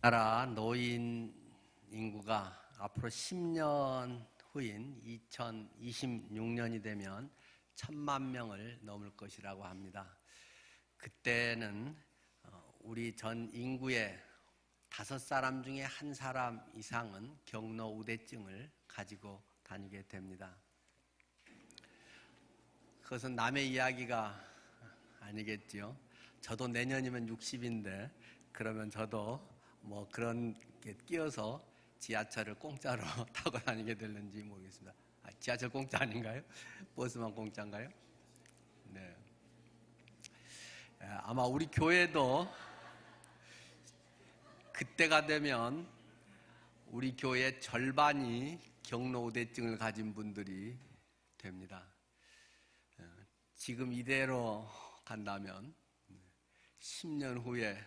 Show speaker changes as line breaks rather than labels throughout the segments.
우리나라 노인 인구가 앞으로 10년 후인 2026년이 되면 1,000만 명을 넘을 것이라고 합니다. 그때는 우리 전 인구의 5사람 중에 1사람 이상은 경로우대증을 가지고 다니게 됩니다. 그것은 남의 이야기가 아니겠지요. 저도 내년이면 60인데 그러면 저도 뭐 그런 게 끼어서 지하철을 공짜로 타고 다니게 될는지 모르겠습니다. 지하철 공짜 아닌가요? 버스만 공짜인가요? 네. 아마 우리 교회도 그때가 되면 우리 교회 절반이 경로우대증을 가진 분들이 됩니다. 지금 이대로 간다면 10년 후에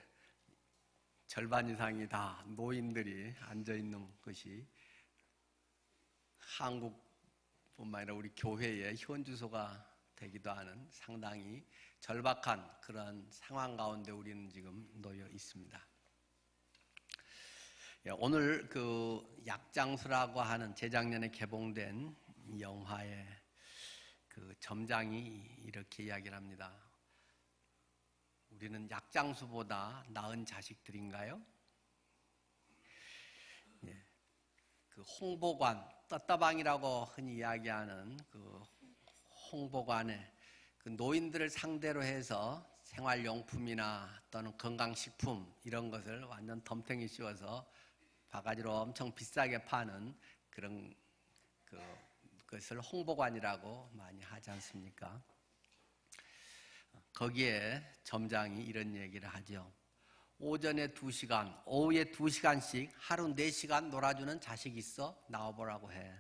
절반 이상이 다 노인들이 앉아있는 것이 한국뿐만 아니라 우리 교회의 현주소가 되기도 하는 상당히 절박한 그런 상황 가운데 우리는 지금 놓여 있습니다. 오늘 그 약장수라고 하는 재작년에 개봉된 영화의 그 점장이 이렇게 이야기를 합니다. 우리는 약장수보다 나은 자식들인가요? 예. 그 홍보관, 떳다방이라고 흔히 이야기하는 그 홍보관에 그 노인들을 상대로 해서 생활용품이나 또는 건강식품 이런 것을 완전 덤탱이 씌워서 바가지로 엄청 비싸게 파는 그런 그것을 홍보관이라고 많이 하지 않습니까? 거기에 점장이 이런 얘기를 하죠. 오전에 2시간, 오후에 2시간씩 하루 4시간 놀아주는 자식 있어? 나와보라고 해.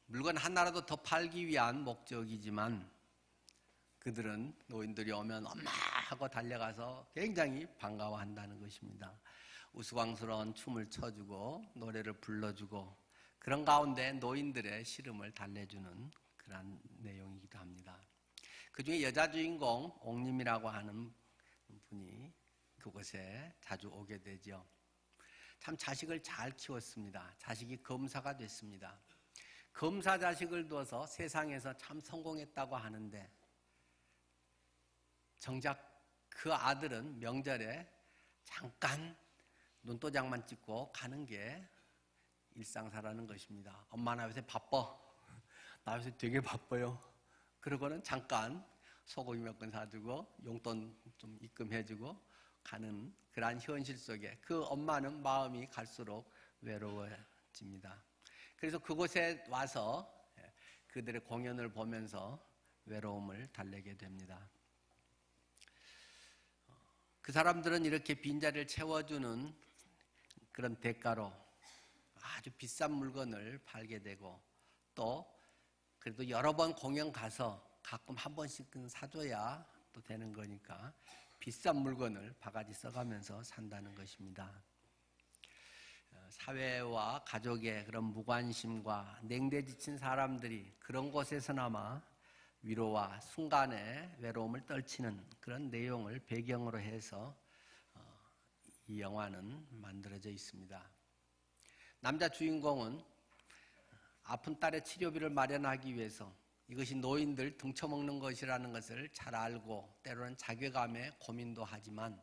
물건 하나라도 더 팔기 위한 목적이지만 그들은 노인들이 오면 엄마 하고 달려가서 굉장히 반가워한다는 것입니다. 우스꽝스러운 춤을 춰주고 노래를 불러주고 그런 가운데 노인들의 시름을 달래주는 그런 내용이기도 합니다. 그 중에 여자 주인공 옥님이라고 하는 분이 그곳에 자주 오게 되죠. 참 자식을 잘 키웠습니다. 자식이 검사가 됐습니다. 검사 자식을 둬서 세상에서 참 성공했다고 하는데 정작 그 아들은 명절에 잠깐 눈도장만 찍고 가는 게 일상사라는 것입니다. 엄마 나 요새 바빠. 나 요새 되게 바빠요. 그러고는 잠깐 소고기 몇 건 사주고 용돈 좀 입금해주고 가는 그러한 현실 속에 그 엄마는 마음이 갈수록 외로워집니다. 그래서 그곳에 와서 그들의 공연을 보면서 외로움을 달래게 됩니다. 그 사람들은 이렇게 빈자리를 채워주는 그런 대가로 아주 비싼 물건을 팔게 되고 또 그래도 여러 번 공연 가서 가끔 한 번씩은 사줘야 또 되는 거니까 비싼 물건을 바가지 써가면서 산다는 것입니다. 사회와 가족의 그런 무관심과 냉대 지친 사람들이 그런 곳에서나마 위로와 순간의 외로움을 떨치는 그런 내용을 배경으로 해서 이 영화는 만들어져 있습니다. 남자 주인공은 아픈 딸의 치료비를 마련하기 위해서 이것이 노인들 등쳐먹는 것이라는 것을 잘 알고 때로는 자괴감에 고민도 하지만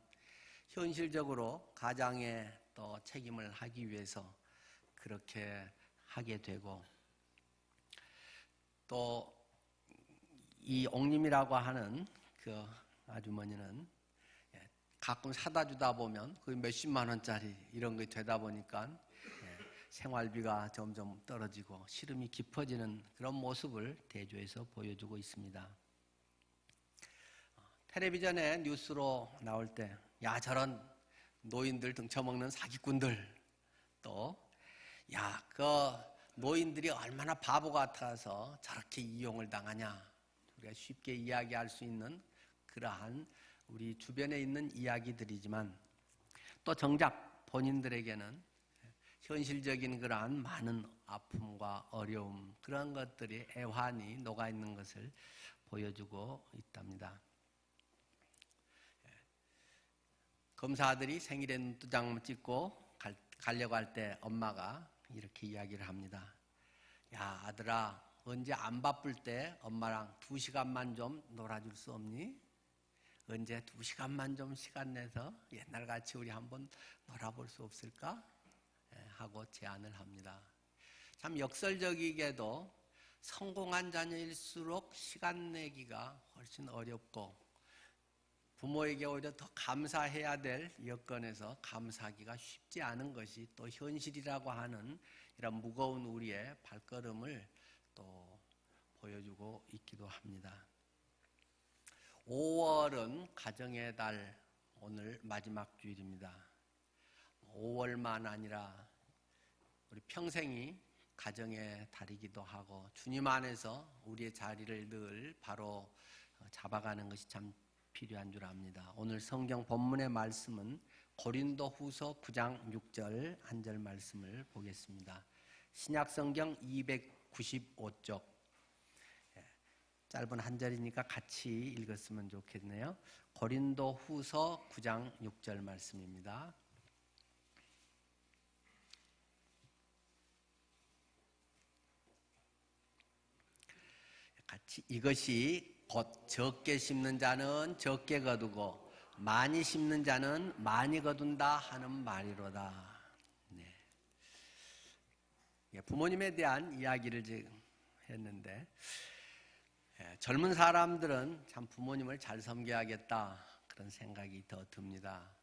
현실적으로 가장의 또 책임을 하기 위해서 그렇게 하게 되고 또 이 옥님이라고 하는 그 아주머니는 가끔 사다 주다 보면 거의 몇십만 원짜리 이런 게 되다 보니까 생활비가 점점 떨어지고 시름이 깊어지는 그런 모습을 대조해서 보여주고 있습니다. 텔레비전에 뉴스로 나올 때 야 저런 노인들 등쳐먹는 사기꾼들 또 야 그 노인들이 얼마나 바보 같아서 저렇게 이용을 당하냐 우리가 쉽게 이야기할 수 있는 그러한 우리 주변에 있는 이야기들이지만 또 정작 본인들에게는 현실적인 그러한 많은 아픔과 어려움 그런 것들이 애환이 녹아있는 것을 보여주고 있답니다. 검사들이 생일에 눈도장 찍고 가려고 할 때 엄마가 이렇게 이야기를 합니다. 야, 아들아, 언제 안 바쁠 때 엄마랑 2시간만 좀 놀아줄 수 없니? 언제 2시간만 좀 시간 내서 옛날같이 우리 한번 놀아볼 수 없을까? 하고 제안을 합니다. 참 역설적이게도 성공한 자녀일수록 시간 내기가 훨씬 어렵고 부모에게 오히려 더 감사해야 될 여건에서 감사하기가 쉽지 않은 것이 또 현실이라고 하는 이런 무거운 우리의 발걸음을 또 보여주고 있기도 합니다. 5월은 가정의 달, 오늘 마지막 주일입니다. 5월만 아니라 우리 평생이 가정의 달이기도 하고 주님 안에서 우리의 자리를 늘 바로 잡아가는 것이 참 필요한 줄 압니다. 오늘 성경 본문의 말씀은 고린도후서 9장 6절 한 절 말씀을 보겠습니다. 신약성경 295쪽, 짧은 한 절이니까 같이 읽었으면 좋겠네요. 고린도후서 9장 6절 말씀입니다. 같이, 이것이 곧 적게 심는 자는 적게 거두고 많이 심는 자는 많이 거둔다 하는 말이로다. 네. 부모님에 대한 이야기를 지금 했는데 젊은 사람들은 참 부모님을 잘 섬겨야겠다 그런 생각이 더 듭니다.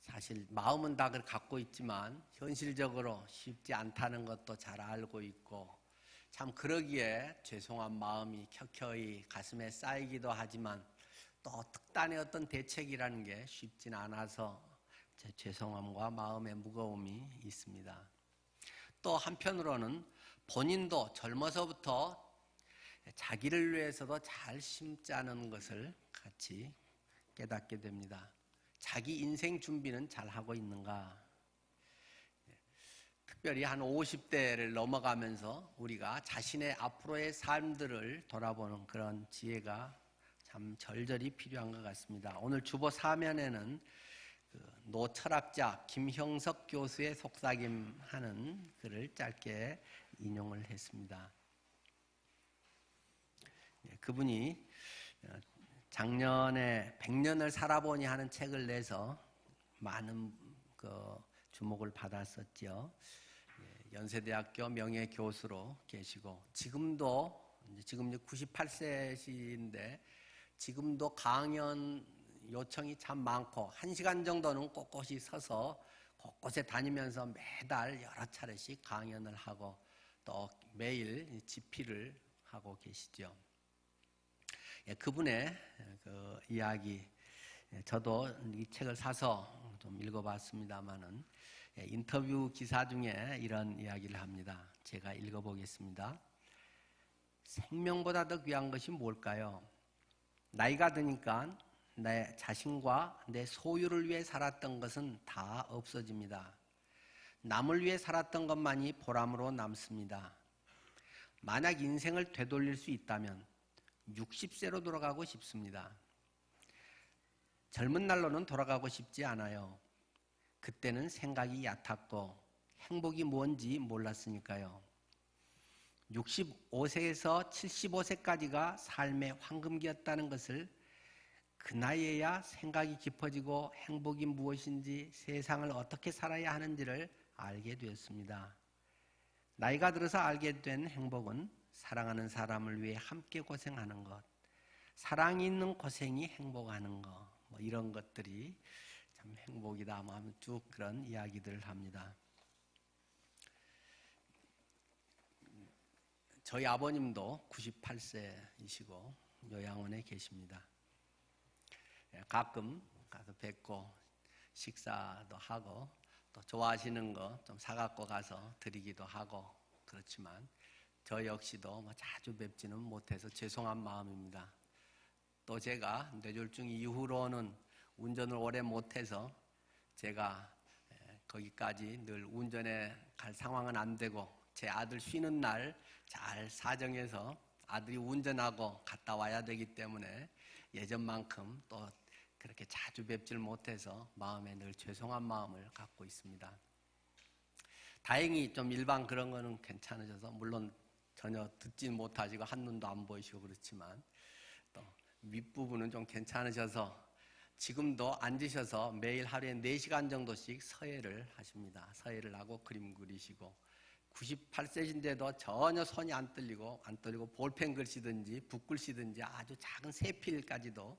사실 마음은 다 갖고 있지만 현실적으로 쉽지 않다는 것도 잘 알고 있고 참 그러기에 죄송한 마음이 켜켜이 가슴에 쌓이기도 하지만 또 특단의 어떤 대책이라는 게 쉽진 않아서 제 죄송함과 마음의 무거움이 있습니다. 또 한편으로는 본인도 젊어서부터 자기를 위해서도 잘 심자는 것을 같이 깨닫게 됩니다. 자기 인생 준비는 잘 하고 있는가? 특별히 한 50대를 넘어가면서 우리가 자신의 앞으로의 삶들을 돌아보는 그런 지혜가 참 절절히 필요한 것 같습니다. 오늘 주보 사면에는 노철학자 김형석 교수의 속삭임하는 글을 짧게 인용을 했습니다. 그분이 작년에 100년을 살아보니 하는 책을 내서 많은 주목을 받았었죠. 연세대학교 명예교수로 계시고 지금 98세신데 지금도 강연 요청이 참 많고 1시간 정도는 꼿꼿이 서서 곳곳에 다니면서 매달 여러 차례씩 강연을 하고 또 매일 집필을 하고 계시죠. 그분의 그 이야기, 저도 이 책을 사서 좀 읽어봤습니다만은 인터뷰 기사 중에 이런 이야기를 합니다. 제가 읽어보겠습니다. 생명보다 더 귀한 것이 뭘까요? 나이가 드니까 내 자신과 내 소유를 위해 살았던 것은 다 없어집니다. 남을 위해 살았던 것만이 보람으로 남습니다. 만약 인생을 되돌릴 수 있다면 60세로 돌아가고 싶습니다. 젊은 날로는 돌아가고 싶지 않아요. 그때는 생각이 얕았고 행복이 뭔지 몰랐으니까요. 65세에서 75세까지가 삶의 황금기였다는 것을 그 나이에야 생각이 깊어지고 행복이 무엇인지 세상을 어떻게 살아야 하는지를 알게 되었습니다. 나이가 들어서 알게 된 행복은 사랑하는 사람을 위해 함께 고생하는 것, 사랑이 있는 고생이 행복하는 것, 이런 것들이 참 행복이다 하면 쭉 그런 이야기들을 합니다. 저희 아버님도 98세이시고 요양원에 계십니다. 가끔 가서 뵙고 식사도 하고 또 좋아하시는 거 좀 사갖고 가서 드리기도 하고 그렇지만 저 역시도 자주 뵙지는 못해서 죄송한 마음입니다. 또 제가 뇌졸중 이후로는 운전을 오래 못해서 제가 거기까지 늘 운전에 갈 상황은 안 되고 제 아들 쉬는 날 잘 사정해서 아들이 운전하고 갔다 와야 되기 때문에 예전만큼 또 그렇게 자주 뵙질 못해서 마음에 늘 죄송한 마음을 갖고 있습니다. 다행히 좀 일반 그런 거는 괜찮으셔서, 물론 전혀 듣지 못하시고 한눈도 안 보이시고 그렇지만 또 윗부분은 좀 괜찮으셔서 지금도 앉으셔서 매일 하루에 4시간 정도씩 서예를 하십니다. 서예를 하고 그림 그리시고 98세신데도 전혀 손이 안 떨리고 볼펜 글씨든지 붓글씨든지 아주 작은 세필까지도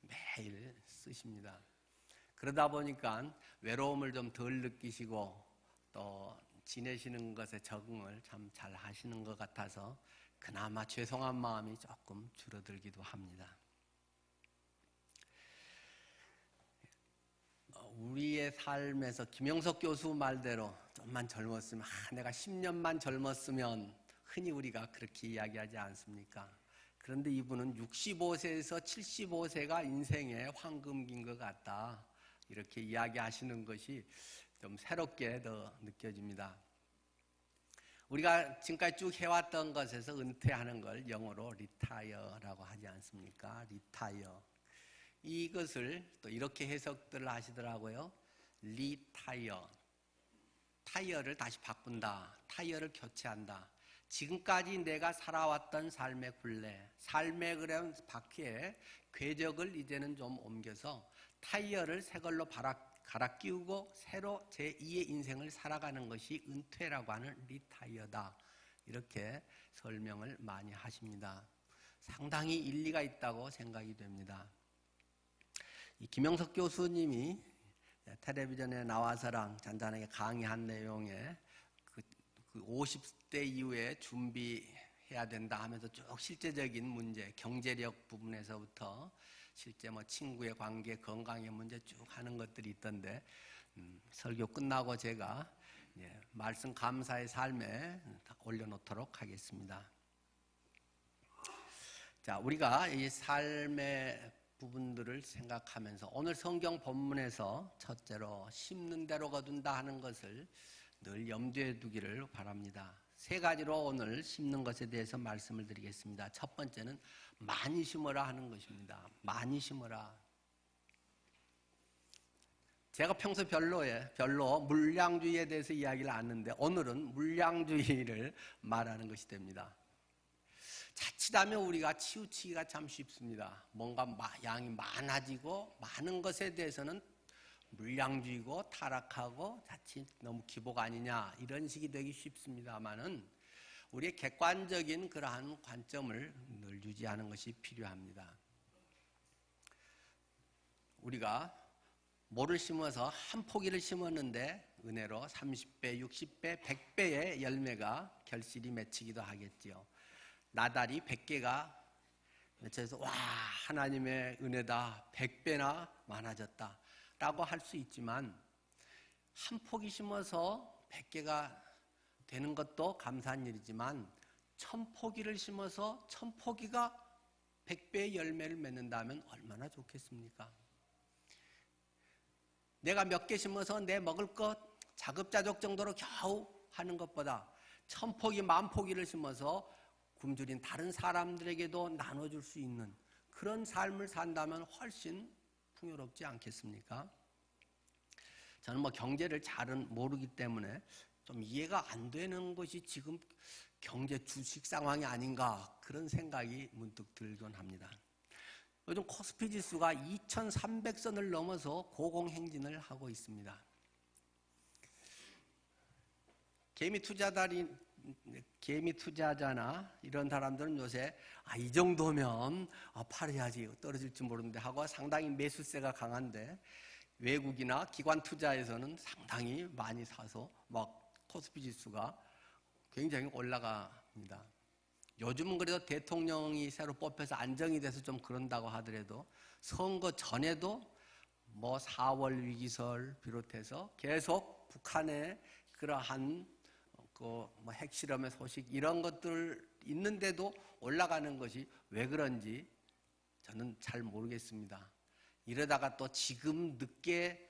매일 쓰십니다. 그러다 보니까 외로움을 좀 덜 느끼시고 또 지내시는 것에 적응을 참 잘 하시는 것 같아서 그나마 죄송한 마음이 조금 줄어들기도 합니다. 우리의 삶에서 김영석 교수 말대로 좀만 젊었으면, 내가 10년만 젊었으면, 흔히 우리가 그렇게 이야기하지 않습니까? 그런데 이분은 65세에서 75세가 인생의 황금기인 것 같다, 이렇게 이야기하시는 것이 좀 새롭게 더 느껴집니다. 우리가 지금까지 쭉 해왔던 것에서 은퇴하는 걸 영어로 retire라고 하지 않습니까? retire. 이것을 또 이렇게 해석들을 하시더라고요. retire. 타이어를 다시 바꾼다. 타이어를 교체한다. 지금까지 내가 살아왔던 삶의 굴레, 삶의 그런 바퀴에 궤적을 이제는 좀 옮겨서 타이어를 새 걸로 갈아 끼우고 새로 제2의 인생을 살아가는 것이 은퇴라고 하는 리타이어다. 이렇게 설명을 많이 하십니다. 상당히 일리가 있다고 생각이 됩니다. 이 김영석 교수님이 텔레비전에 나와서랑 잔잔하게 강의한 내용에 그 50대 이후에 준비해야 된다 하면서 쭉 실제적인 문제, 경제력 부분에서부터 실제 친구의 관계, 건강의 문제 쭉 하는 것들이 있던데, 설교 끝나고 제가 말씀 감사의 삶에 올려놓도록 하겠습니다. 자, 우리가 이 삶의 부분들을 생각하면서 오늘 성경 본문에서 첫째로 심는 대로 거둔다 하는 것을 늘 염두에 두기를 바랍니다. 3가지로 오늘 심는 것에 대해서 말씀을 드리겠습니다. 첫 번째는 많이 심어라 하는 것입니다. 많이 심어라. 제가 평소 별로 물량주의에 대해서 이야기를 안 하는데 오늘은 물량주의를 말하는 것이 됩니다. 자칫하면 우리가 치우치기가 참 쉽습니다. 뭔가 양이 많아지고 많은 것에 대해서는 물량주의고 타락하고 자칫 너무 기복 아니냐 이런 식이 되기 쉽습니다만은 우리의 객관적인 그러한 관점을 늘 유지하는 것이 필요합니다. 우리가 모를 심어서 한 포기를 심었는데 은혜로 30배, 60배, 100배의 열매가 결실이 맺히기도 하겠지요. 나달이 100개가 맺혀서 와, 하나님의 은혜다, 100배나 많아졌다 라고 할 수 있지만 한 포기 심어서 100개가 되는 것도 감사한 일이지만 1000포기를 심어서 1000포기가 100배의 열매를 맺는다면 얼마나 좋겠습니까? 내가 몇 개 심어서 내 먹을 것 자급자족 정도로 겨우 하는 것보다 1000포기, 10,000포기를 심어서 굶주린 다른 사람들에게도 나눠줄 수 있는 그런 삶을 산다면 훨씬 풍요롭지 않겠습니까? 저는 경제를 잘은 모르기 때문에 좀 이해가 안 되는 것이 지금 경제 주식 상황이 아닌가 그런 생각이 문득 들곤 합니다. 요즘 코스피 지수가 2300선을 넘어서 고공행진을 하고 있습니다. 개미 투자자나 이런 사람들은 요새 이 정도면 팔아야지 떨어질지 모르는데 하고 상당히 매수세가 강한데 외국이나 기관 투자에서는 상당히 많이 사서 코스피 지수가 굉장히 올라갑니다. 요즘은 그래도 대통령이 새로 뽑혀서 안정이 돼서 좀 그런다고 하더라도 선거 전에도 4월 위기설 비롯해서 계속 북한의 그러한 핵실험의 소식 이런 것들 있는데도 올라가는 것이 왜 그런지 저는 잘 모르겠습니다. 이러다가 또 지금 늦게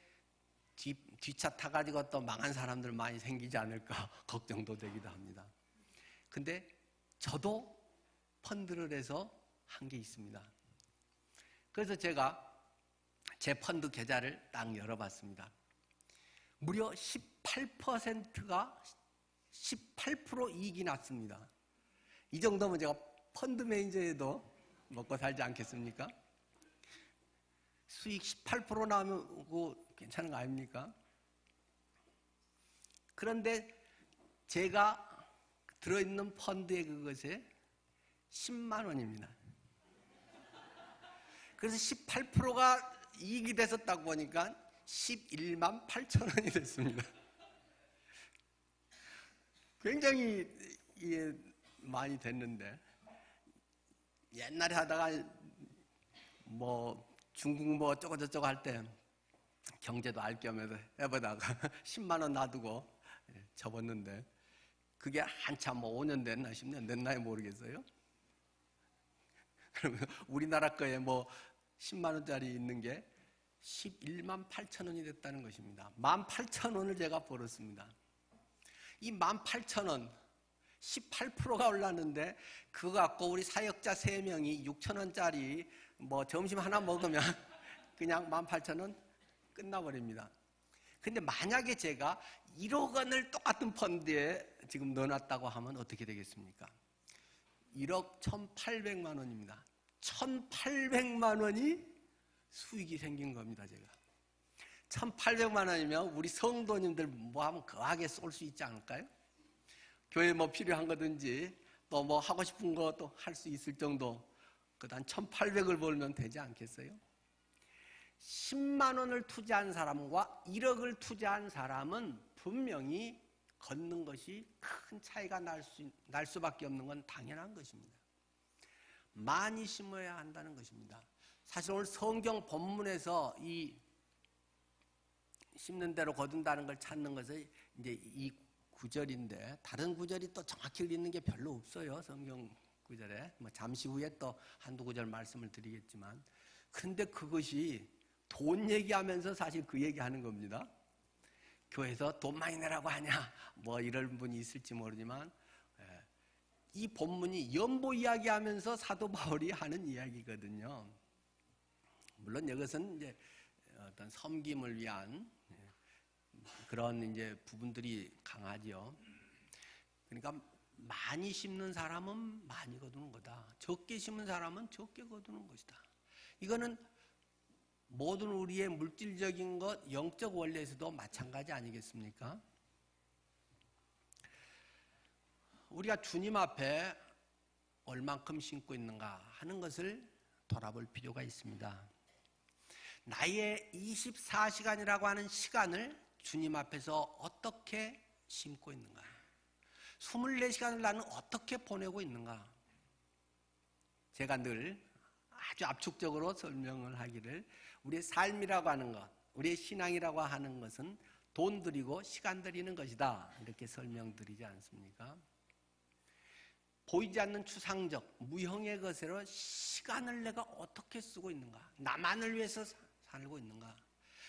뒷차 타가지고 또 망한 사람들 많이 생기지 않을까 걱정도 되기도 합니다. 근데 저도 펀드를 해서 한 게 있습니다. 그래서 제가 제 펀드 계좌를 딱 열어봤습니다. 무려 18%가 18% 이익이 났습니다. 이 정도면 제가 펀드 매니저에도 먹고 살지 않겠습니까? 수익 18% 나오면 그거 괜찮은 거 아닙니까? 그런데 제가 들어있는 펀드의 그것에 10만 원입니다. 그래서 18%가 이익이 돼서 딱 보니까 11만 8천 원이 됐습니다. 굉장히 많이 됐는데, 옛날에 하다가 뭐 중국 뭐 어쩌고저쩌고 할 때 경제도 알 겸해서 해보다가 10만 원 놔두고 접었는데, 그게 한참 뭐 5년 됐나 10년 됐나 모르겠어요. 그러면 우리나라 거에 뭐 10만 원짜리 있는 게 11만 8천 원이 됐다는 것입니다. 18,000원을 제가 벌었습니다. 이 18,000원 18%가 올랐는데, 그거 갖고 우리 사역자 3명이 6,000원짜리 뭐 점심 하나 먹으면 그냥 18,000원 끝나버립니다. 근데 만약에 제가 1억 원을 똑같은 펀드에 지금 넣어놨다고 하면 어떻게 되겠습니까? 1억 1,800만 원입니다. 1,800만 원이 수익이 생긴 겁니다, 제가. 1,800만 원이면 우리 성도님들 뭐 하면 거하게 쏠 수 있지 않을까요? 교회 뭐 필요한 거든지 또 뭐 하고 싶은 것도 할 수 있을 정도, 그다음 1,800을 벌면 되지 않겠어요? 10만 원을 투자한 사람과 1억을 투자한 사람은 분명히 걷는 것이 큰 차이가 날 수밖에 없는 건 당연한 것입니다. 많이 심어야 한다는 것입니다. 사실 오늘 성경 본문에서 이 심는 대로 거둔다는 걸 찾는 것은 이제 이 구절인데, 다른 구절이 또 정확히 읽는 게 별로 없어요. 성경 구절에. 뭐 잠시 후에 또 한두 구절 말씀을 드리겠지만, 그런데 그것이 돈 얘기하면서 사실 그 얘기하는 겁니다. 교회에서 돈 많이 내라고 하냐 뭐 이런 분이 있을지 모르지만, 이 본문이 연보 이야기하면서 사도 바울이 하는 이야기거든요. 물론 이것은 이제 어떤 섬김을 위한 그런 이제 부분들이 강하죠. 그러니까 많이 심는 사람은 많이 거두는 거다. 적게 심은 사람은 적게 거두는 것이다. 이거는 모든 우리의 물질적인 것, 영적 원리에서도 마찬가지 아니겠습니까? 우리가 주님 앞에 얼만큼 심고 있는가 하는 것을 돌아볼 필요가 있습니다. 나의 24시간이라고 하는 시간을 주님 앞에서 어떻게 심고 있는가? 24시간을 나는 어떻게 보내고 있는가? 제가 늘 아주 압축적으로 설명을 하기를, 우리의 삶이라고 하는 것, 우리의 신앙이라고 하는 것은 돈 들이고 시간 들이는 것이다, 이렇게 설명드리지 않습니까? 보이지 않는 추상적, 무형의 것으로 시간을 내가 어떻게 쓰고 있는가? 나만을 위해서 살고 있는가?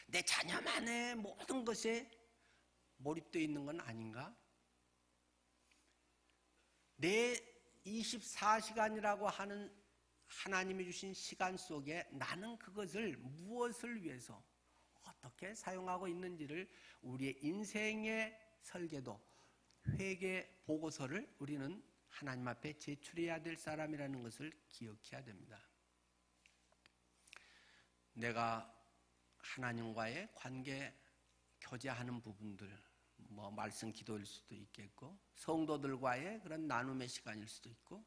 내 자녀만의 모든 것에 몰입되어 있는 건 아닌가? 내 24시간이라고 하는 하나님이 주신 시간 속에 나는 그것을 무엇을 위해서 어떻게 사용하고 있는지를 우리의 인생의 설계도, 회개 보고서를 우리는 하나님 앞에 제출해야 될 사람이라는 것을 기억해야 됩니다. 내가 하나님과의 관계 교제하는 부분들, 뭐 말씀 기도일 수도 있겠고, 성도들과의 그런 나눔의 시간일 수도 있고,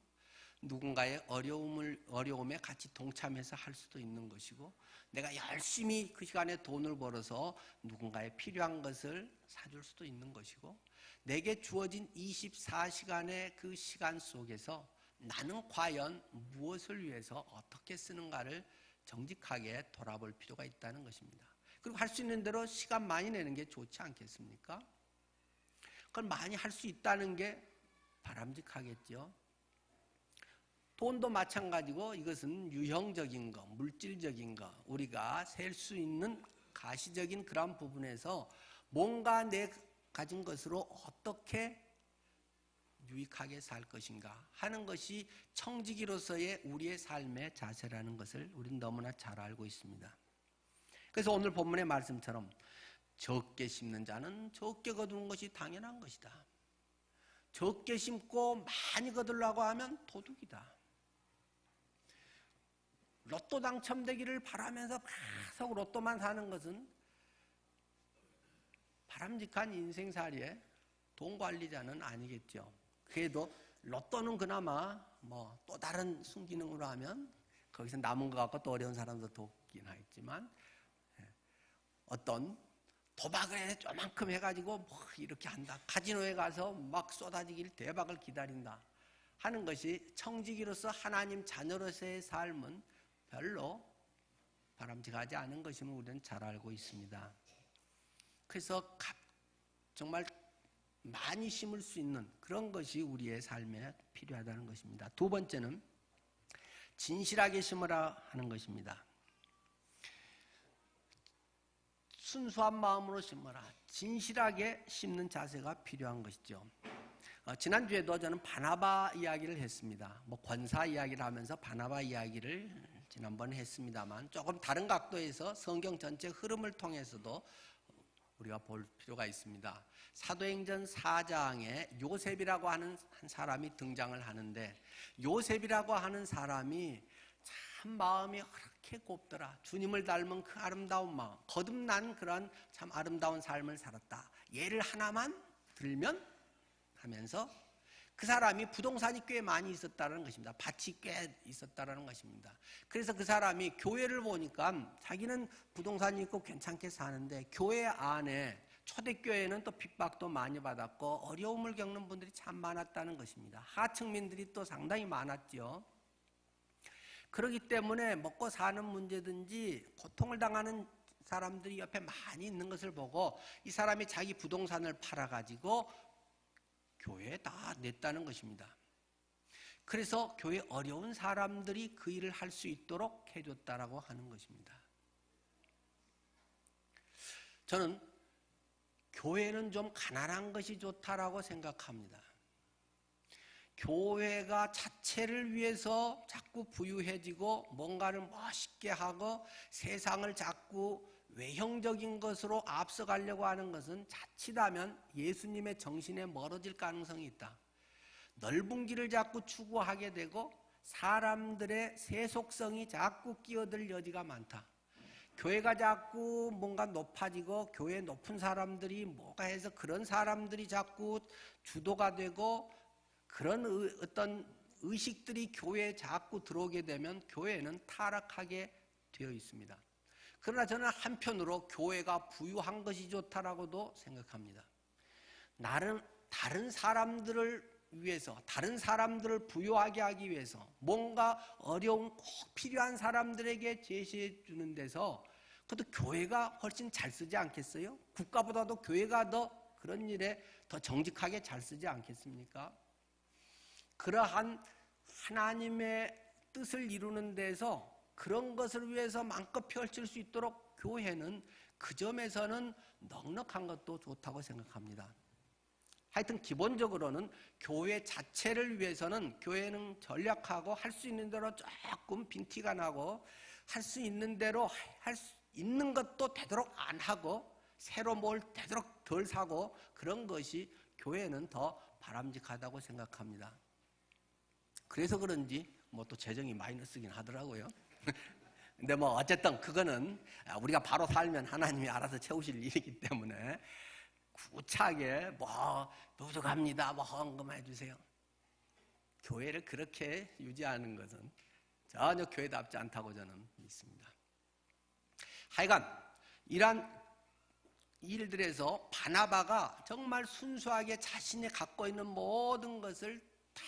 누군가의 어려움에 같이 동참해서 할 수도 있는 것이고, 내가 열심히 그 시간에 돈을 벌어서 누군가의 필요한 것을 사줄 수도 있는 것이고, 내게 주어진 24시간의 그 시간 속에서 나는 과연 무엇을 위해서 어떻게 쓰는가를 정직하게 돌아볼 필요가 있다는 것입니다. 그리고 할 수 있는 대로 시간 많이 내는 게 좋지 않겠습니까? 그걸 많이 할 수 있다는 게 바람직하겠죠. 돈도 마찬가지고, 이것은 유형적인 거, 물질적인 거, 우리가 셀 수 있는 가시적인 그런 부분에서 뭔가 내 가진 것으로 어떻게 유익하게 살 것인가 하는 것이 청지기로서의 우리의 삶의 자세라는 것을 우리는 너무나 잘 알고 있습니다. 그래서 오늘 본문의 말씀처럼 적게 심는 자는 적게 거두는 것이 당연한 것이다. 적게 심고 많이 거두려고 하면 도둑이다. 로또 당첨되기를 바라면서 계속 로또만 사는 것은 바람직한 인생살이에 돈 관리자는 아니겠죠. 그래도 로또는 그나마 뭐 또 다른 순기능으로 하면 거기서 남은 것 같고 또 어려운 사람도 돕긴 하겠지만, 어떤 도박을 요만큼 해가지고 뭐 이렇게 한다, 카지노에 가서 막 쏟아지길 대박을 기다린다 하는 것이 청지기로서 하나님 자녀로서의 삶은 별로 바람직하지 않은 것임을 우리는 잘 알고 있습니다. 그래서 정말 많이 심을 수 있는 그런 것이 우리의 삶에 필요하다는 것입니다. 두 번째는 진실하게 심으라 하는 것입니다. 순수한 마음으로 심어라. 진실하게 심는 자세가 필요한 것이죠. 지난주에도 저는 바나바 이야기를 했습니다. 뭐 권사 이야기를 하면서 바나바 이야기를 지난번에 했습니다만, 조금 다른 각도에서 성경 전체 흐름을 통해서도 우리가 볼 필요가 있습니다. 사도행전 4장에 요셉이라고 하는 한 사람이 등장을 하는데, 요셉이라고 하는 사람이 참 마음이 그렇게 곱더라. 주님을 닮은 그 아름다운 마음, 거듭난 그런 참 아름다운 삶을 살았다. 예를 하나만 들면 하면서 그 사람이 부동산이 꽤 많이 있었다는 것입니다. 밭이 꽤 있었다는 것입니다. 그래서 그 사람이 교회를 보니까 자기는 부동산이 있고 괜찮게 사는데, 교회 안에 초대교회는 또 핍박도 많이 받았고 어려움을 겪는 분들이 참 많았다는 것입니다. 하층민들이 또 상당히 많았죠. 그렇기 때문에 먹고 사는 문제든지 고통을 당하는 사람들이 옆에 많이 있는 것을 보고 이 사람이 자기 부동산을 팔아가지고 교회에 다 냈다는 것입니다. 그래서 교회 어려운 사람들이 그 일을 할 수 있도록 해줬다라고 하는 것입니다. 저는 교회는 좀 가난한 것이 좋다라고 생각합니다. 교회가 자체를 위해서 자꾸 부유해지고 뭔가를 멋있게 하고 세상을 자꾸 외형적인 것으로 앞서가려고 하는 것은 자칫하면 예수님의 정신에 멀어질 가능성이 있다. 넓은 길을 자꾸 추구하게 되고 사람들의 세속성이 자꾸 끼어들 여지가 많다. 교회가 자꾸 뭔가 높아지고 교회 높은 사람들이 뭐가 해서 그런 사람들이 자꾸 주도가 되고 그런 어떤 의식들이 교회에 자꾸 들어오게 되면 교회는 타락하게 되어 있습니다. 그러나 저는 한편으로 교회가 부유한 것이 좋다라고도 생각합니다. 나름 다른 사람들을 위해서, 다른 사람들을 부유하게 하기 위해서 뭔가 어려운 꼭 필요한 사람들에게 제시해 주는 데서 그것도 교회가 훨씬 잘 쓰지 않겠어요? 국가보다도 교회가 더 그런 일에 더 정직하게 잘 쓰지 않겠습니까? 그러한 하나님의 뜻을 이루는 데서 그런 것을 위해서 마음껏 펼칠 수 있도록 교회는 그 점에서는 넉넉한 것도 좋다고 생각합니다. 하여튼 기본적으로는 교회 자체를 위해서는 교회는 전략하고 할 수 있는 대로 조금 빈티가 나고 할 수 있는 대로 할 수 있는 것도 되도록 안 하고 새로 뭘 되도록 덜 사고 그런 것이 교회는 더 바람직하다고 생각합니다. 그래서 그런지 뭐 또 재정이 마이너스긴 하더라고요. 근데 뭐 어쨌든 그거는 우리가 바로 살면 하나님이 알아서 채우실 일이기 때문에 구차하게 뭐 부족합니다 뭐 헌금해 주세요. 교회를 그렇게 유지하는 것은 전혀 교회답지 않다고 저는 믿습니다. 하여간 이러한 일들에서 바나바가 정말 순수하게 자신이 갖고 있는 모든 것을 다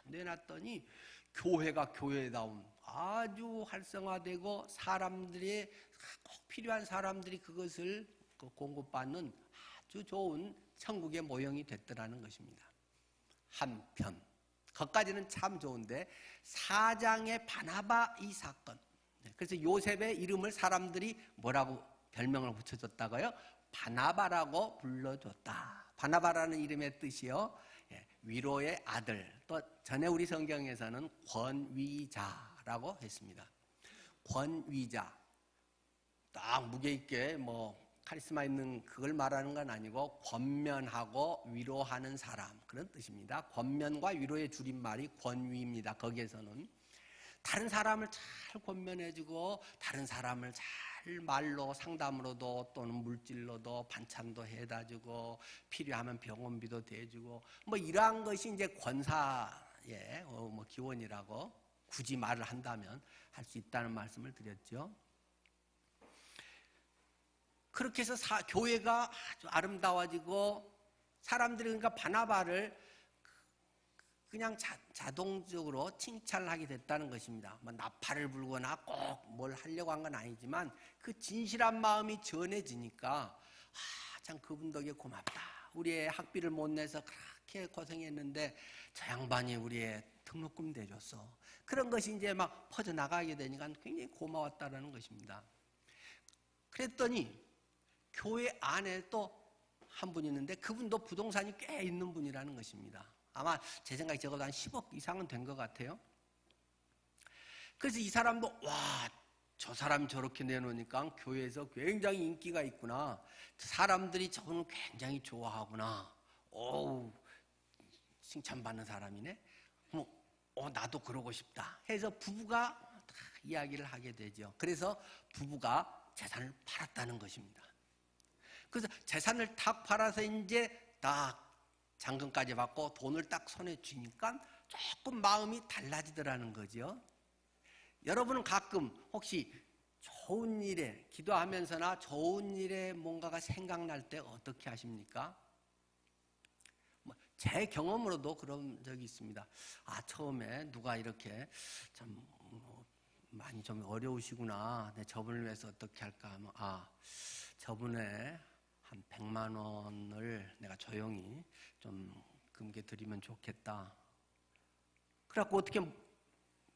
내놨더니 교회가 교회다운 아주 활성화되고 사람들이 꼭 필요한 사람들이 그것을 공급받는 아주 좋은 천국의 모형이 됐더라는 것입니다. 한편 거기까지는 참 좋은데 4장의 바나바 이 사건, 그래서 요셉의 이름을 사람들이 뭐라고 별명을 붙여줬다고요? 바나바라고 불러줬다. 바나바라는 이름의 뜻이요, 위로의 아들, 또 전에 우리 성경에서는 권위자라고 했습니다. 권위자, 딱 막 무게 있게 뭐 카리스마 있는 그걸 말하는 건 아니고 권면하고 위로하는 사람 그런 뜻입니다. 권면과 위로의 줄임말이 권위입니다. 거기에서는 다른 사람을 잘 권면해주고 다른 사람을 잘 말로 상담으로도 또는 물질로도 반찬도 해다주고 필요하면 병원비도 대주고 뭐 이러한 것이 이제 권사의 뭐 기원이라고 굳이 말을 한다면 할 수 있다는 말씀을 드렸죠. 그렇게 해서 교회가 아주 아름다워지고 사람들이 그러니까 바나바를 그냥 자동적으로 칭찬을 하게 됐다는 것입니다. 뭐 나팔을 불거나 꼭 뭘 하려고 한 건 아니지만 그 진실한 마음이 전해지니까 참 그분 덕에 고맙다. 우리의 학비를 못 내서 그렇게 고생했는데 저 양반이 우리의 등록금 대줬어. 그런 것이 이제 막 퍼져나가게 되니까 굉장히 고마웠다는 것입니다. 그랬더니 교회 안에 또 한 분이 있는데 그분도 부동산이 꽤 있는 분이라는 것입니다. 아마 제 생각에 적어도 한 10억 이상은 된 것 같아요. 그래서 이 사람도 와, 저 사람이 저렇게 내놓으니까 교회에서 굉장히 인기가 있구나. 사람들이 저분을 굉장히 좋아하구나. 어우, 칭찬받는 사람이네. 나도 그러고 싶다. 해서 부부가 이야기를 하게 되죠. 그래서 부부가 재산을 팔았다는 것입니다. 그래서 재산을 딱 팔아서 이제 딱 잔금까지 받고 돈을 딱 손에 쥐니까 조금 마음이 달라지더라는 거죠. 여러분은 가끔 혹시 좋은 일에 기도하면서나 좋은 일에 뭔가가 생각날 때 어떻게 하십니까? 제 경험으로도 그런 적이 있습니다. 처음에 누가 이렇게 참 많이 좀 어려우시구나. 저분을 위해서 어떻게 할까 하면 저분의 한 100만 원을 내가 조용히 좀 금괴 드리면 좋겠다. 그래갖고 어떻게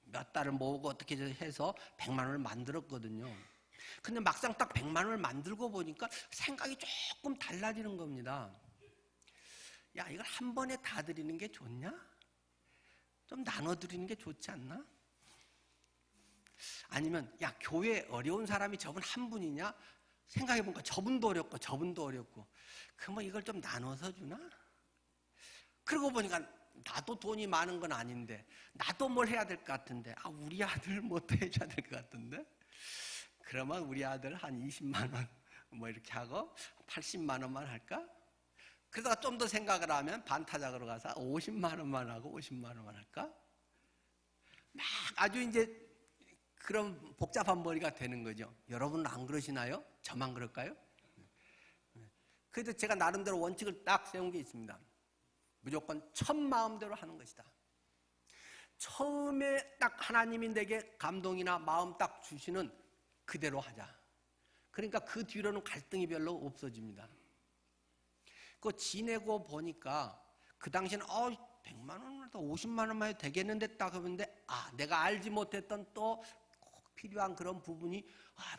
몇 달을 모으고 어떻게 해서 100만 원을 만들었거든요. 근데 막상 딱 100만 원을 만들고 보니까 생각이 조금 달라지는 겁니다. 야, 이걸 한 번에 다 드리는 게 좋냐? 좀 나눠 드리는 게 좋지 않나? 아니면 야, 교회 어려운 사람이 저분 한 분이냐? 생각해보니까 저분도 어렵고 저분도 어렵고 그러면 이걸 좀 나눠서 주나? 그러고 보니까 나도 돈이 많은 건 아닌데 나도 뭘 해야 될 것 같은데 우리 아들 뭐도 해줘야 될 것 같은데 그러면 우리 아들 한 20만 원 뭐 이렇게 하고 80만 원만 할까? 그러다가 좀 더 생각을 하면 반타작으로 가서 50만 원만 하고 50만 원만 할까? 막 아주 이제 그런 복잡한 머리가 되는 거죠. 여러분은 안 그러시나요? 저만 그럴까요? 그래도 제가 나름대로 원칙을 딱 세운 게 있습니다. 무조건 첫 마음대로 하는 것이다. 처음에 딱 하나님이 내게 감동이나 마음 딱 주시는 그대로 하자. 그러니까 그 뒤로는 갈등이 별로 없어집니다. 그거 지내고 보니까 그 당시에는 100만 원이나 50만 원만 해도 되겠는데 딱 하는데 내가 알지 못했던 또 필요한 그런 부분이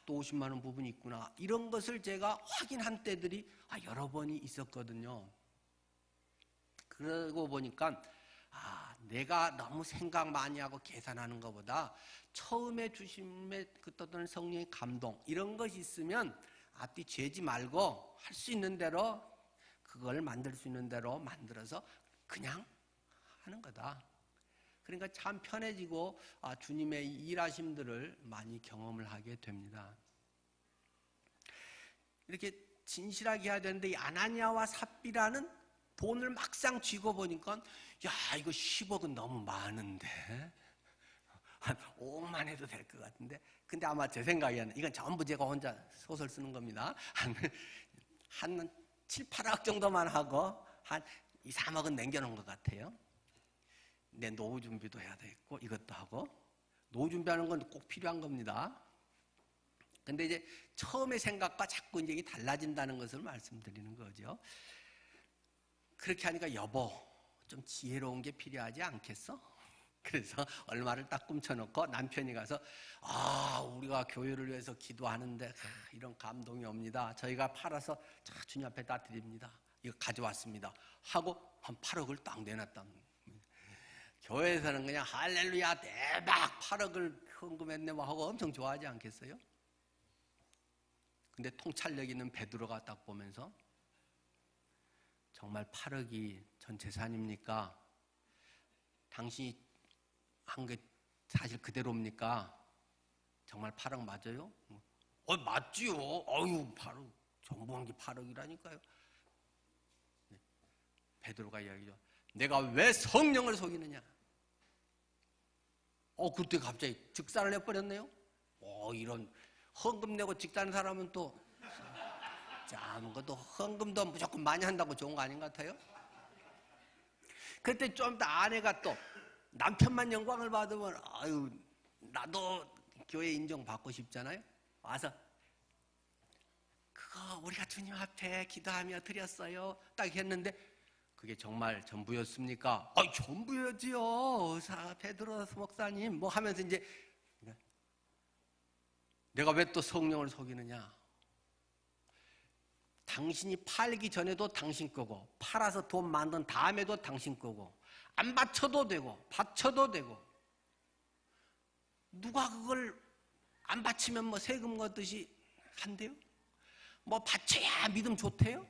또 50만 원 부분이 있구나. 이런 것을 제가 확인한 때들이 여러 번이 있었거든요. 그러고 보니까 내가 너무 생각 많이 하고 계산하는 것보다 처음에 주심의 그 어떤 성령의 감동 이런 것이 있으면 앞뒤 죄지 말고 할 수 있는 대로 그걸 만들 수 있는 대로 만들어서 그냥 하는 거다. 그러니까 참 편해지고 주님의 일하심들을 많이 경험을 하게 됩니다. 이렇게 진실하게 해야 되는데 이 아나니아와 삽비라는 돈을 막상 쥐고 보니까 이거 10억은 너무 많은데 한 5억만 해도 될 것 같은데 근데 아마 제 생각에는 이건 전부 제가 혼자 소설 쓰는 겁니다. 한 7, 8억 정도만 하고 한 2, 3억은 남겨놓은 것 같아요. 내 노후 준비도 해야 되겠고 이것도 하고 노후 준비하는 건 꼭 필요한 겁니다. 근데 이제 처음의 생각과 자꾸 이제 달라진다는 것을 말씀드리는 거죠. 그렇게 하니까 여보 좀 지혜로운 게 필요하지 않겠어? 그래서 얼마를 딱 꿈쳐놓고 남편이 가서 우리가 교회를 위해서 기도하는데 이런 감동이 옵니다. 저희가 팔아서 주님 앞에 다 드립니다. 이거 가져왔습니다. 하고 한 8억을 딱 내놨답니다. 교회에서는 그냥 할렐루야 대박 8억을 헌금했네 뭐 하고 엄청 좋아하지 않겠어요? 근데 통찰력 있는 베드로가 딱 보면서 정말 8억이 전 재산입니까? 당신이 한 게 사실 그대로입니까? 정말 8억 맞아요? 맞지요. 어유 8억. 정부한 게 8억이라니까요. 네. 베드로가 이야기죠. 내가 왜 성령을 속이느냐? 그때 갑자기 즉사를 해버렸네요. 이런 헌금 내고 직사하는 사람은 또 그것도 헌금도 무조건 많이 한다고 좋은 거 아닌 것 같아요? 그때 좀 더 아내가 또 남편만 영광을 받으면 나도 교회 인정받고 싶잖아요. 와서 그거 우리가 주님 앞에 기도하며 드렸어요. 딱 했는데 그게 정말 전부였습니까? 전부였지요. 베드로 목사님 뭐 하면서 이제 내가 왜 또 성령을 속이느냐? 당신이 팔기 전에도 당신 거고 팔아서 돈 만든 다음에도 당신 거고 안 바쳐도 되고 바쳐도 되고 누가 그걸 안 바치면 뭐 세금 걷듯이 한대요? 뭐 바쳐야 믿음 좋대요?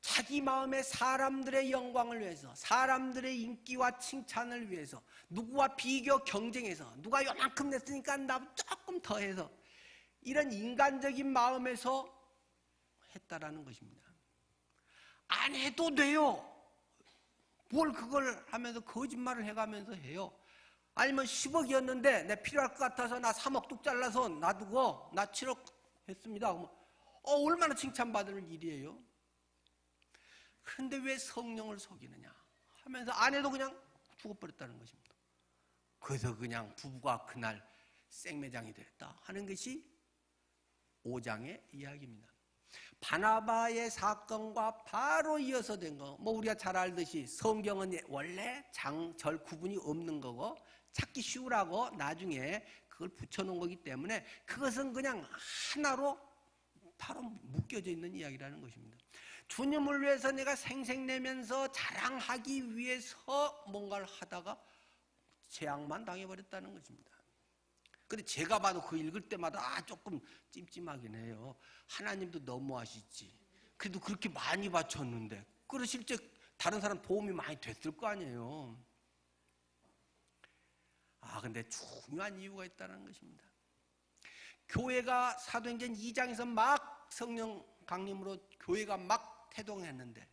자기 마음에 사람들의 영광을 위해서 사람들의 인기와 칭찬을 위해서 누구와 비교 경쟁해서 누가 요만큼 냈으니까 나 조금 더 해서 이런 인간적인 마음에서 했다라는 것입니다. 안 해도 돼요. 뭘 그걸 하면서 거짓말을 해가면서 해요. 아니면 10억이었는데 내 필요할 것 같아서 나 3억 뚝 잘라서 놔두고 나 7억 했습니다. 얼마나 칭찬받을 일이에요. 그런데 왜 성령을 속이느냐 하면서 아내도 그냥 죽어버렸다는 것입니다. 그래서 그냥 부부가 그날 생매장이 됐다 하는 것이 5장의 이야기입니다. 바나바의 사건과 바로 이어서 된 거, 우리가 잘 알듯이 성경은 원래 장절 구분이 없는 거고 찾기 쉬우라고 나중에 그걸 붙여놓은 거기 때문에 그것은 그냥 하나로 바로 묶여져 있는 이야기라는 것입니다. 주님을 위해서 내가 생색내면서 자랑하기 위해서 뭔가를 하다가 재앙만 당해버렸다는 것입니다. 근데 제가 봐도 그 읽을 때마다 조금 찜찜하긴 해요. 하나님도 너무하시지. 그래도 그렇게 많이 바쳤는데 그래 실제 다른 사람 도움이 많이 됐을 거 아니에요. 근데 중요한 이유가 있다는 것입니다. 교회가 사도행전 2장에서 막 성령 강림으로 교회가 막 태동했는데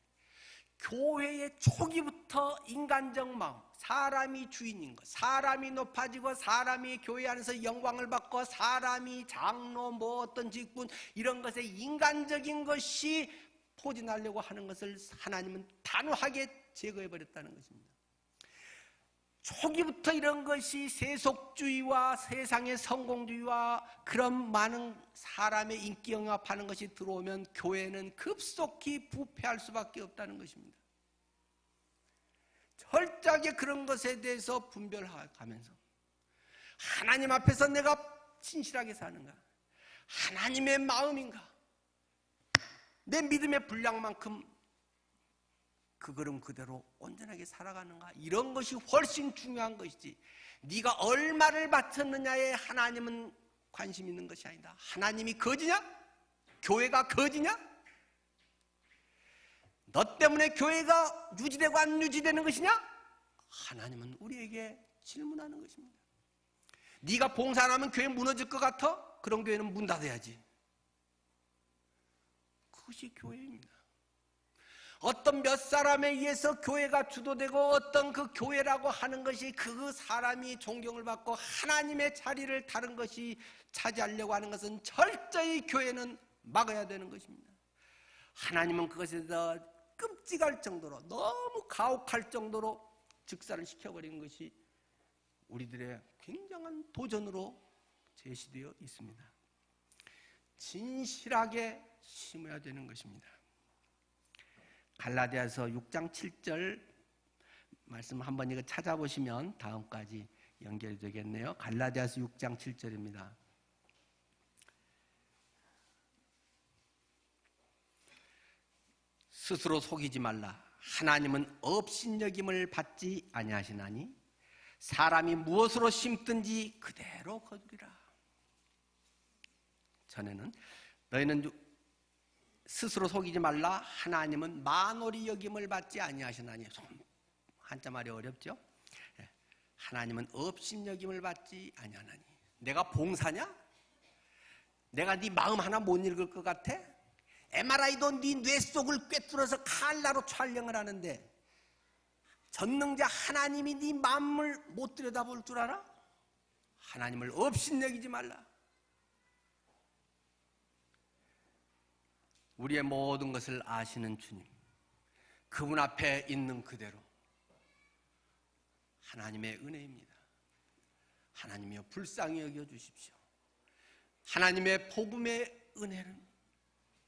교회의 초기부터 인간적 마음, 사람이 주인인 것, 사람이 높아지고 사람이 교회 안에서 영광을 받고 사람이 장로 어떤 직분 이런 것에 인간적인 것이 포진하려고 하는 것을 하나님은 단호하게 제거해버렸다는 것입니다. 초기부터 이런 것이 세속주의와 세상의 성공주의와 그런 많은 사람의 인기 영합하는 것이 들어오면 교회는 급속히 부패할 수밖에 없다는 것입니다. 철저하게 그런 것에 대해서 분별하면서 하나님 앞에서 내가 진실하게 사는가? 하나님의 마음인가? 내 믿음의 분량만큼 그 걸음 그대로 온전하게 살아가는가? 이런 것이 훨씬 중요한 것이지 네가 얼마를 바쳤느냐에 하나님은 관심 있는 것이 아니다. 하나님이 거지냐? 교회가 거지냐? 너 때문에 교회가 유지되고 안 유지되는 것이냐? 하나님은 우리에게 질문하는 것입니다. 네가 봉사 안 하면 교회 무너질 것 같아? 그런 교회는 문 닫아야지. 그것이 교회입니다. 어떤 몇 사람에 의해서 교회가 주도되고 어떤 그 교회라고 하는 것이 그 사람이 존경을 받고 하나님의 자리를 다른 것이 차지하려고 하는 것은 철저히 교회는 막아야 되는 것입니다. 하나님은 그것에 대해서 끔찍할 정도로 너무 가혹할 정도로 즉사를 시켜버린 것이 우리들의 굉장한 도전으로 제시되어 있습니다. 진실하게 심어야 되는 것입니다. 갈라디아서 6장 7절 말씀 한번 이거 찾아보시면 다음까지 연결이 되겠네요. 갈라디아서 6장 7절입니다. 스스로 속이지 말라. 하나님은 업신여김을 받지 아니하시나니 사람이 무엇으로 심든지 그대로 거두리라. 전에는 너희는 스스로 속이지 말라. 하나님은 만홀히 여김을 받지 아니하시나니. 한자말이 어렵죠? 하나님은 업신여김을 받지 아니하나니. 내가 봉사냐? 내가 네 마음 하나 못 읽을 것 같아? MRI도 네 뇌 속을 꿰뚫어서 칼라로 촬영을 하는데 전능자 하나님이 네 마음을 못 들여다볼 줄 알아? 하나님을 업신여기지 말라. 우리의 모든 것을 아시는 주님, 그분 앞에 있는 그대로 하나님의 은혜입니다. 하나님이여 불쌍히 여겨주십시오. 하나님의 복음의 은혜는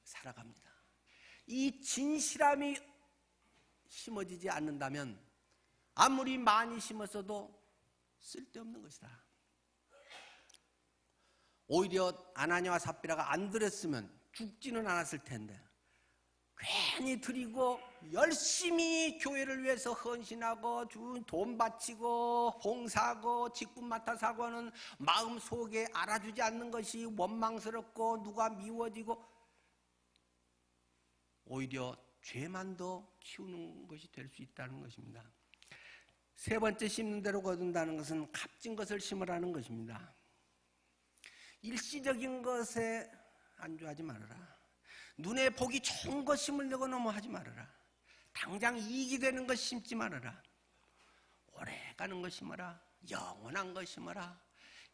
살아갑니다. 이 진실함이 심어지지 않는다면 아무리 많이 심었어도 쓸데없는 것이다. 오히려 아나니아와 삽비라가 안 들었으면 죽지는 않았을 텐데 괜히 드리고 열심히 교회를 위해서 헌신하고 돈 바치고 봉사하고 직분 맡아서 하고 하는 마음속에 알아주지 않는 것이 원망스럽고 누가 미워지고 오히려 죄만 더 키우는 것이 될 수 있다는 것입니다. 세 번째, 심는 대로 거둔다는 것은 값진 것을 심으라는 것입니다. 일시적인 것에 안주하지 말아라. 눈에 보기 좋은 것 심으려고 너무 하지 말아라. 당장 이익이 되는 것 심지 말아라. 오래 가는 것 심어라. 영원한 것 심어라.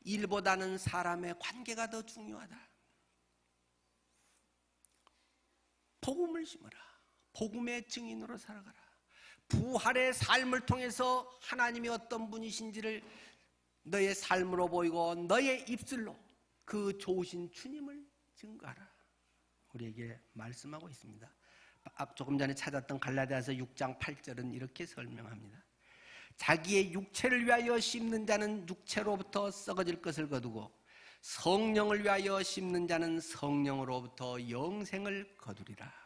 일보다는 사람의 관계가 더 중요하다. 복음을 심어라. 복음의 증인으로 살아가라. 부활의 삶을 통해서 하나님이 어떤 분이신지를 너의 삶으로 보이고 너의 입술로 그 좋으신 주님을 증거하라. 우리에게 말씀하고 있습니다. 조금 전에 찾았던 갈라디아서 6장 8절은 이렇게 설명합니다. 자기의 육체를 위하여 심는 자는 육체로부터 썩어질 것을 거두고 성령을 위하여 심는 자는 성령으로부터 영생을 거두리라.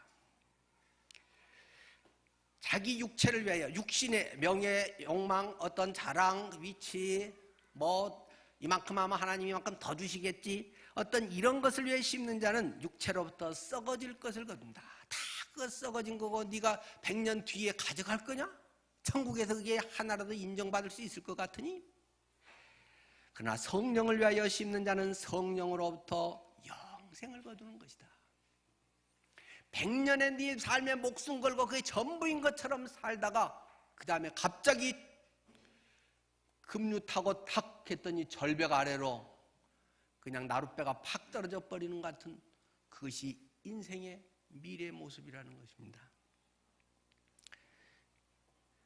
자기 육체를 위하여 육신의 명예, 욕망, 어떤 자랑, 위치, 이만큼 하면 하나님이 이만큼 더 주시겠지, 어떤 이런 것을 위해 심는 자는 육체로부터 썩어질 것을 거둔다. 다 그거 썩어진 거고 네가 100년 뒤에 가져갈 거냐? 천국에서 그게 하나라도 인정받을 수 있을 것 같으니? 그러나 성령을 위하여 심는 자는 성령으로부터 영생을 거두는 것이다. 100년의 네 삶에 목숨 걸고 그게 전부인 것처럼 살다가 그 다음에 갑자기 급류 타고 탁 했더니 절벽 아래로 그냥 나룻배가 팍 떨어져 버리는 것 같은 그것이 인생의 미래 모습이라는 것입니다.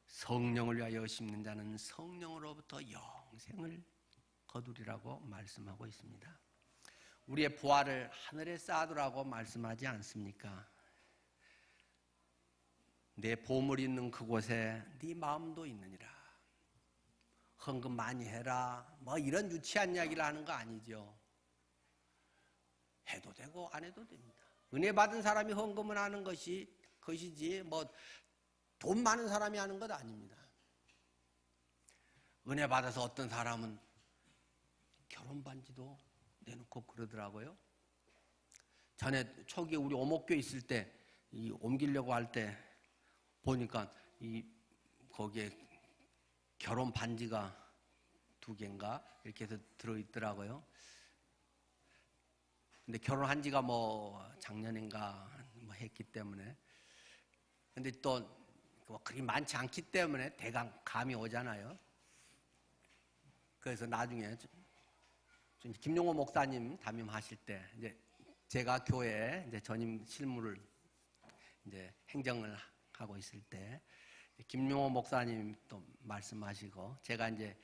성령을 위하여 심는 자는 성령으로부터 영생을 거두리라고 말씀하고 있습니다. 우리의 부활을 하늘에 쌓아두라고 말씀하지 않습니까? 내 보물이 있는 그곳에 네 마음도 있느니라. 헌금 많이 해라. 이런 유치한 이야기를 하는 거 아니죠. 해도 되고 안 해도 됩니다. 은혜 받은 사람이 헌금을 하는 것이지 돈 많은 사람이 하는 것 아닙니다. 은혜 받아서 어떤 사람은 결혼 반지도 내놓고 그러더라고요. 전에 초기에 우리 오목교에 있을 때 옮기려고 할 때 보니까 거기에 결혼 반지가 2개인가 이렇게 해서 들어있더라고요. 근데 결혼한 지가 작년인가 했기 때문에, 근데 또 그리 많지 않기 때문에 대강 감이 오잖아요. 그래서 나중에 김용호 목사님 담임하실 때 이제 제가 교회에 이제 전임 실무를 이제 행정을 하고 있을 때 김용호 목사님 또 말씀하시고 제가 이제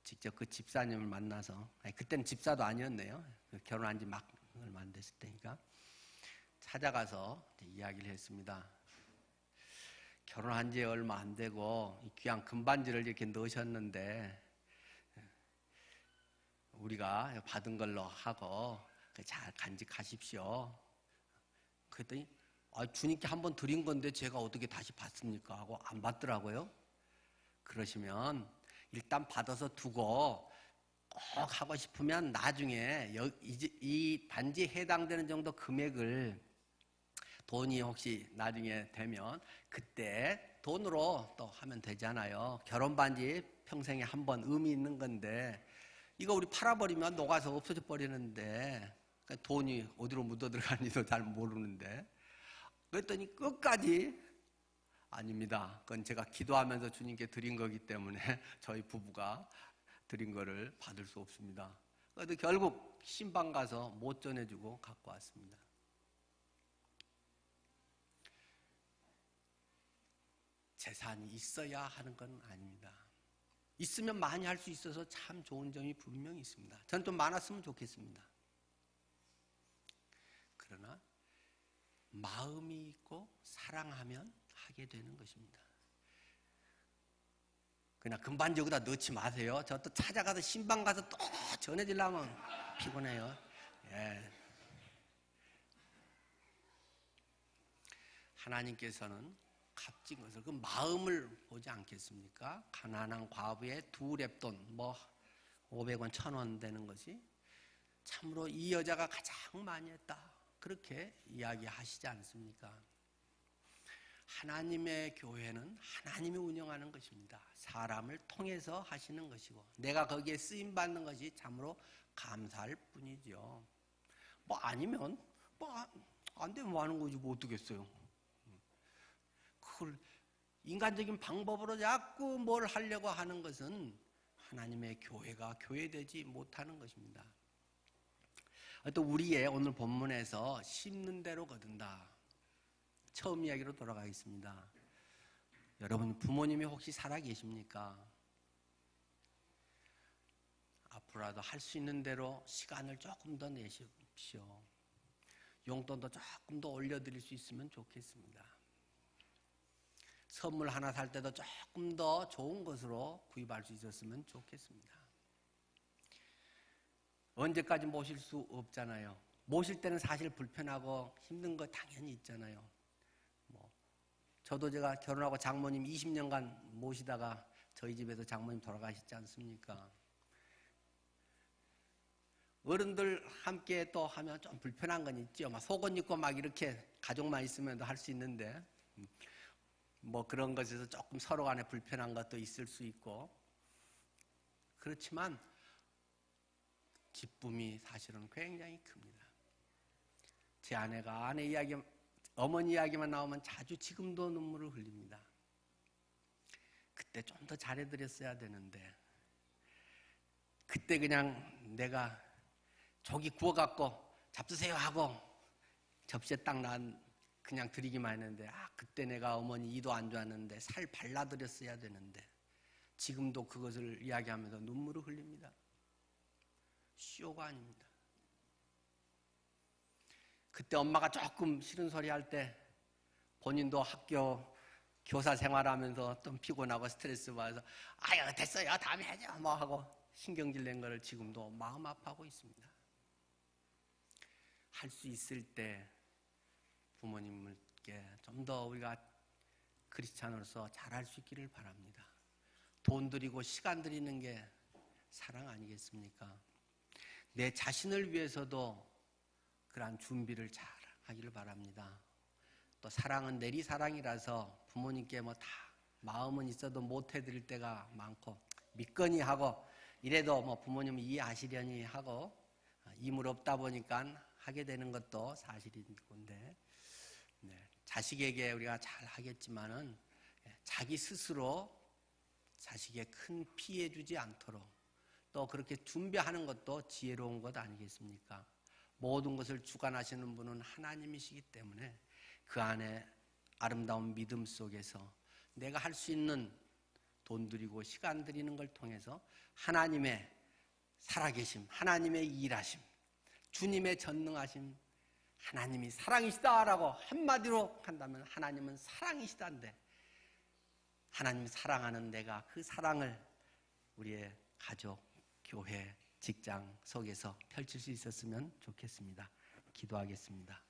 직접 그 집사님을 만나서, 그때는 집사도 아니었네요. 결혼한 지 막 얼마 안 됐을 때니까 찾아가서 이야기를 했습니다. 결혼한 지 얼마 안 되고 귀한 금반지를 이렇게 넣으셨는데 우리가 받은 걸로 하고 잘 간직하십시오. 그랬더니 주님께 한번 드린 건데 제가 어떻게 다시 받습니까? 하고 안 받더라고요. 그러시면 일단 받아서 두고 꼭 하고 싶으면 나중에 이 반지에 해당되는 정도 금액을 돈이 혹시 나중에 되면 그때 돈으로 또 하면 되잖아요. 결혼 반지 평생에 한 번 의미 있는 건데 이거 우리 팔아버리면 녹아서 없어져 버리는데 돈이 어디로 묻어 들어가는지도 잘 모르는데 그랬더니 끝까지 아닙니다. 그건 제가 기도하면서 주님께 드린 거기 때문에 저희 부부가 드린 거를 받을 수 없습니다. 그래도 결국 신방 가서 못 전해주고 갖고 왔습니다. 재산이 있어야 하는 건 아닙니다. 있으면 많이 할 수 있어서 참 좋은 점이 분명히 있습니다. 저는 좀 많았으면 좋겠습니다. 그러나 마음이 있고 사랑하면 하게 되는 것입니다. 그냥 금반지 여기다 넣지 마세요. 저 또 찾아가서 신방 가서 또 전해주려면 피곤해요. 예. 하나님께서는 값진 것을 그 마음을 보지 않겠습니까? 가난한 과부의 2렙돈 500원 1000원 되는 것이 참으로 이 여자가 가장 많이 했다 그렇게 이야기하시지 않습니까? 하나님의 교회는 하나님이 운영하는 것입니다. 사람을 통해서 하시는 것이고 내가 거기에 쓰임받는 것이 참으로 감사할 뿐이죠. 아니면 안 되면 뭐 하는 거지 뭐 어떻겠어요. 그걸 인간적인 방법으로 자꾸 뭘 하려고 하는 것은 하나님의 교회가 교회되지 못하는 것입니다. 또 우리의 오늘 본문에서 심는 대로 거둔다. 처음 이야기로 돌아가겠습니다. 여러분 부모님이 혹시 살아계십니까? 앞으로라도 할 수 있는 대로 시간을 조금 더 내십시오. 용돈도 조금 더 올려드릴 수 있으면 좋겠습니다. 선물 하나 살 때도 조금 더 좋은 것으로 구입할 수 있었으면 좋겠습니다. 언제까지 모실 수 없잖아요. 모실 때는 사실 불편하고 힘든 거 당연히 있잖아요. 저도 제가 결혼하고 장모님 20년간 모시다가 저희 집에서 장모님 돌아가셨지 않습니까? 어른들 함께 또 하면 좀 불편한 건 있죠. 속옷 입고 이렇게 가족만 있으면 할 수 있는데 그런 것에서 조금 서로 간에 불편한 것도 있을 수 있고 그렇지만 기쁨이 사실은 굉장히 큽니다. 제 아내가 아내 이야기 어머니 이야기만 나오면 자주 지금도 눈물을 흘립니다. 그때 좀 더 잘해드렸어야 되는데 그때 그냥 내가 조기 구워갖고 잡수세요 하고 접시에 딱 그냥 드리기만 했는데 그때 내가 어머니 이도 안 좋았는데 살 발라드렸어야 되는데 지금도 그것을 이야기하면서 눈물을 흘립니다. 쇼가 아닙니다. 그때 엄마가 조금 싫은 소리 할 때 본인도 학교 교사 생활하면서 좀 피곤하고 스트레스 받아서 아유 됐어요 다음에 하죠 하고 신경질 낸 거를 지금도 마음 아파하고 있습니다. 할 수 있을 때 부모님께 좀 더 우리가 크리스찬으로서 잘할 수 있기를 바랍니다. 돈 들이고 시간 들이는 게 사랑 아니겠습니까? 내 자신을 위해서도 그러한 준비를 잘 하기를 바랍니다. 또 사랑은 내리사랑이라서 부모님께 다 마음은 있어도 못 해드릴 때가 많고 믿거니 하고 이래도 부모님은 이해하시려니 하고 힘을 없다 보니까 하게 되는 것도 사실인 건데 자식에게 우리가 잘 하겠지만은 자기 스스로 자식에 큰 피해 주지 않도록 또 그렇게 준비하는 것도 지혜로운 것 아니겠습니까? 모든 것을 주관하시는 분은 하나님이시기 때문에 그 안에 아름다운 믿음 속에서 내가 할 수 있는 돈 들이고 시간 들이는 걸 통해서 하나님의 살아계심, 하나님의 일하심, 주님의 전능하심, 하나님이 사랑이시다라고 한마디로 한다면 하나님은 사랑이시다인데 하나님 사랑하는 내가 그 사랑을 우리의 가족, 교회, 직장 속에서 펼칠 수 있었으면 좋겠습니다. 기도하겠습니다.